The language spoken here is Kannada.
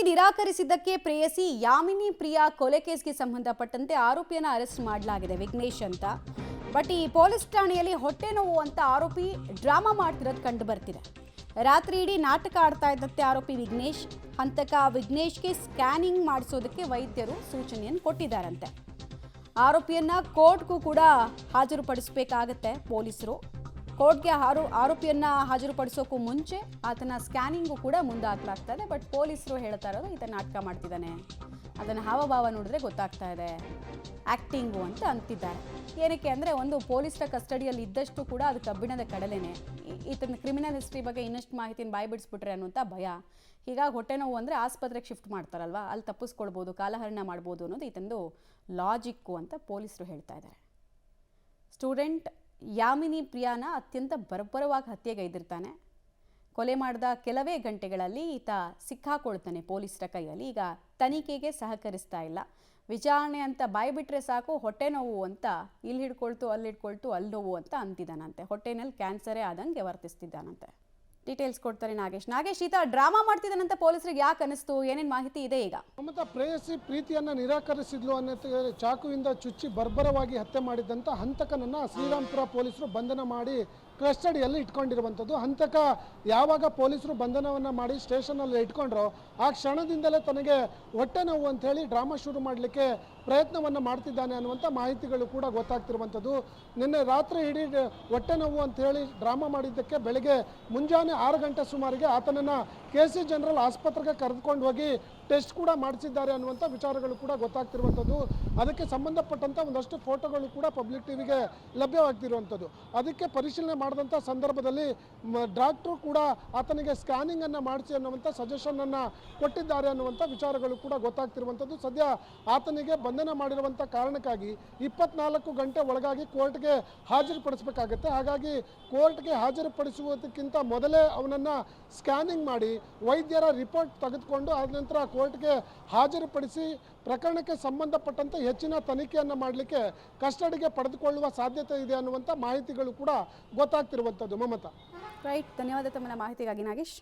ನಿರಾಕರಿಸಿದ್ದಕ್ಕೆ ಪ್ರೇಯಸಿ ಯಾಮಿನಿ ಪ್ರಿಯಾ ಕೊಲೆ ಕೇಸ್ಗೆ ಸಂಬಂಧಪಟ್ಟಂತೆ ಆರೋಪಿಯನ್ನು ಅರೆಸ್ಟ್ ಮಾಡಲಾಗಿದೆ ವಿಘ್ನೇಶ್ ಅಂತ. ಬಟ್ ಈ ಪೊಲೀಸ್ ಠಾಣೆಯಲ್ಲಿ ಹೊಟ್ಟೆ ನೋವು ಅಂತ ಆರೋಪಿ ಡ್ರಾಮಾ ಮಾಡ್ತಿರೋದು ಕಂಡು ಬರ್ತಿದೆ. ರಾತ್ರಿ ಇಡೀ ನಾಟಕ ಆಡ್ತಾ ಇದ್ದಂತೆ ಆರೋಪಿ ವಿಘ್ನೇಶ್. ಹಂತಕ ವಿಘ್ನೇಶ್ಗೆ ಸ್ಕ್ಯಾನಿಂಗ್ ಮಾಡಿಸೋದಕ್ಕೆ ವೈದ್ಯರು ಸೂಚನೆಯನ್ನು ಕೊಟ್ಟಿದ್ದಾರಂತೆ. ಆರೋಪಿಯನ್ನ ಕೋರ್ಟ್ಗೂ ಕೂಡ ಹಾಜರುಪಡಿಸಬೇಕಾಗತ್ತೆ ಪೊಲೀಸರು. ಕೋರ್ಟ್ಗೆ ಆರೋಪಿಯನ್ನ ಹಾಜರುಪಡಿಸೋಕ್ಕೂ ಮುಂಚೆ ಆತನ ಸ್ಕ್ಯಾನಿಂಗು ಕೂಡ ಮುಂದಾಗಲಾಗ್ತಾ ಇದೆ. ಬಟ್ ಪೊಲೀಸರು ಹೇಳ್ತಾ ಇರೋದು ಈತ ನಾಟಕ ಮಾಡ್ತಿದ್ದಾನೆ, ಅದನ್ನು ಹಾವಭಾವ ನೋಡಿದ್ರೆ ಗೊತ್ತಾಗ್ತಾ ಇದೆ, ಆ್ಯಕ್ಟಿಂಗು ಅಂತ ಅಂತಿದ್ದಾರೆ. ಏನಕ್ಕೆ ಅಂದರೆ ಒಂದು ಪೊಲೀಸರ ಕಸ್ಟಡಿಯಲ್ಲಿ ಇದ್ದಷ್ಟು ಕೂಡ ಅದು ಕಬ್ಬಿಣದ ಕಡಲೆನೇ. ಈತನ ಕ್ರಿಮಿನಲ್ ಹಿಸ್ಟ್ರಿ ಬಗ್ಗೆ ಇನ್ನಷ್ಟು ಮಾಹಿತಿನ ಬಾಯ್ಬಿಡಿಸ್ಬಿಟ್ರೆ ಅನ್ನುವಂಥ ಭಯ. ಹೀಗಾಗಿ ಹೊಟ್ಟೆ ನೋವು ಅಂದರೆ ಆಸ್ಪತ್ರೆಗೆ ಶಿಫ್ಟ್ ಮಾಡ್ತಾರಲ್ವ, ಅಲ್ಲಿ ತಪ್ಪಿಸ್ಕೊಳ್ಬೋದು, ಕಾಲಹರಣ ಮಾಡ್ಬೋದು ಅನ್ನೋದು ಈತಂದು ಲಾಜಿಕ್ಕು ಅಂತ ಪೊಲೀಸರು ಹೇಳ್ತಾ ಇದ್ದಾರೆ. ಸ್ಟೂಡೆಂಟ್ ಯಾಮಿನಿ ಪ್ರಿಯಾನ ಅತ್ಯಂತ ಬರ್ಬರವಾಗಿ ಹತ್ಯೆಗೈದಿರ್ತಾನೆ. ಕೊಲೆ ಮಾಡಿದ ಕೆಲವೇ ಗಂಟೆಗಳಲ್ಲಿ ಈತ ಸಿಕ್ಕಾಕೊಳ್ತಾನೆ ಪೊಲೀಸರ ಕೈಯಲ್ಲಿ. ಈಗ ತನಿಖೆಗೆ ಸಹಕರಿಸ್ತಾ ಇಲ್ಲ. ವಿಚಾರಣೆ ಅಂತ ಬಾಯ್ಬಿಟ್ರೆ ಸಾಕು ಹೊಟ್ಟೆ ನೋವು ಅಂತ ಇಲ್ಲಿ ಹಿಡ್ಕೊಳ್ತು ಅಲ್ಲಿ ಹಿಡ್ಕೊಳ್ತು ಅಲ್ಲಿ ನೋವು ಅಂತ ಅಂತಿದ್ದಾನಂತೆ. ಹೊಟ್ಟೆನಲ್ಲಿ ಕ್ಯಾನ್ಸರೇ ಆದಂಗೆ ವರ್ತಿಸ್ತಿದ್ದಾನಂತೆ. ಡೀಟೇಲ್ಸ್ ಕೊಡ್ತಾರೆ ನಾಗೇಶ್. ಈತ ಡ್ರಾಮಾ ಮಾಡ್ತಿದ್ದಾನಂತ ಪೊಲೀಸರಿಗೆ ಯಾಕೆ ಅನಿಸ್ತು, ಏನೇನು ಮಾಹಿತಿ ಇದೆ ಈಗ? ಮಮತಾ, ಪ್ರೇಯಸಿ ಪ್ರೀತಿಯನ್ನು ನಿರಾಕರಿಸಿದ್ಲು ಅನ್ನೋ ಚಾಕುವಿಂದ ಚುಚ್ಚಿ ಬರ್ಬರವಾಗಿ ಹತ್ಯೆ ಮಾಡಿದಂಥ ಹಂತಕನನ್ನು ಶ್ರೀರಾಮ್ಪುರ ಪೊಲೀಸರು ಬಂಧನ ಮಾಡಿ ಕಸ್ಟಡಿಯಲ್ಲಿ ಇಟ್ಕೊಂಡಿರುವಂಥದ್ದು. ಹಂತಕ ಯಾವಾಗ ಪೊಲೀಸರು ಬಂಧನವನ್ನು ಮಾಡಿ ಸ್ಟೇಷನಲ್ಲಿ ಇಟ್ಕೊಂಡ್ರೋ ಆ ಕ್ಷಣದಿಂದಲೇ ತನಗೆ ಹೊಟ್ಟೆ ನೋವು ಅಂಥೇಳಿ ಡ್ರಾಮಾ ಶುರು ಮಾಡಲಿಕ್ಕೆ ಪ್ರಯತ್ನವನ್ನು ಮಾಡ್ತಿದ್ದಾನೆ ಅನ್ನುವಂಥ ಮಾಹಿತಿಗಳು ಕೂಡ ಗೊತ್ತಾಗ್ತಿರುವಂಥದ್ದು. ನಿನ್ನೆ ರಾತ್ರಿ ಇಡೀ ಹೊಟ್ಟೆ ನೋವು ಅಂಥೇಳಿ ಡ್ರಾಮಾ ಮಾಡಿದ್ದಕ್ಕೆ ಬೆಳಗ್ಗೆ ಮುಂಜಾನೆ 6 ಗಂಟೆ ಸುಮಾರಿಗೆ ಆತನನ್ನು KC ಜನರಲ್ ಆಸ್ಪತ್ರೆಗೆ ಕರೆದುಕೊಂಡು ಹೋಗಿ ಟೆಸ್ಟ್ ಕೂಡ ಮಾಡಿಸಿದ್ದಾರೆ ಅನ್ನುವಂಥ ವಿಚಾರಗಳು ಕೂಡ ಗೊತ್ತಾಗ್ತಿರುವಂಥದ್ದು. ಅದಕ್ಕೆ ಸಂಬಂಧಪಟ್ಟಂಥ ಒಂದಷ್ಟು ಫೋಟೋಗಳು ಕೂಡ ಪಬ್ಲಿಕ್ ಟಿವಿಗೆ ಲಭ್ಯವಾಗ್ತಿರುವಂಥದ್ದು. ಅದಕ್ಕೆ ಪರಿಶೀಲನೆ ಮಾಡಿದಂಥ ಸಂದರ್ಭದಲ್ಲಿ ಡಾಕ್ಟ್ರು ಕೂಡ ಆತನಿಗೆ ಸ್ಕ್ಯಾನಿಂಗನ್ನು ಮಾಡಿಸಿ ಅನ್ನುವಂಥ ಸಜೆಷನನ್ನು ಕೊಟ್ಟಿದ್ದಾರೆ ಅನ್ನುವಂಥ ವಿಚಾರಗಳು ಕೂಡ ಗೊತ್ತಾಗ್ತಿರುವಂಥದ್ದು. ಸದ್ಯ ಆತನಿಗೆ ಬಂಧನ ಮಾಡಿರುವಂಥ ಕಾರಣಕ್ಕಾಗಿ 24 ಗಂಟೆ ಒಳಗಾಗಿ ಕೋರ್ಟ್ಗೆ ಹಾಜರುಪಡಿಸಬೇಕಾಗತ್ತೆ. ಹಾಗಾಗಿ ಕೋರ್ಟ್ಗೆ ಹಾಜರುಪಡಿಸುವುದಕ್ಕಿಂತ ಮೊದಲೇ ಅವನನ್ನು ಸ್ಕ್ಯಾನಿಂಗ್ ಮಾಡಿ ವೈದ್ಯರ ರಿಪೋರ್ಟ್ ತೆಗೆದುಕೊಂಡು ಆದ ನಂತರ ಕೋರ್ಟ್ಗೆ ಹಾಜರುಪಡಿಸಿ ಪ್ರಕರಣಕ್ಕೆ ಸಂಬಂಧಪಟ್ಟಂತೆ ಹೆಚ್ಚಿನ ತನಿಖೆಯನ್ನು ಮಾಡಲಿಕ್ಕೆ ಕಸ್ಟಡಿಗೆ ಪಡೆದುಕೊಳ್ಳುವ ಸಾಧ್ಯತೆ ಇದೆ ಅನ್ನುವಂಥ ಮಾಹಿತಿಗಳು ಕೂಡ ಗೊತ್ತಾಗ್ತಿರುವಂಥದ್ದು. ಮಮತಾ, ರೈಟ್, ಧನ್ಯವಾದ ತಮ್ಮ ಮಾಹಿತಿಗಾಗಿ ನಾಗೇಶ್.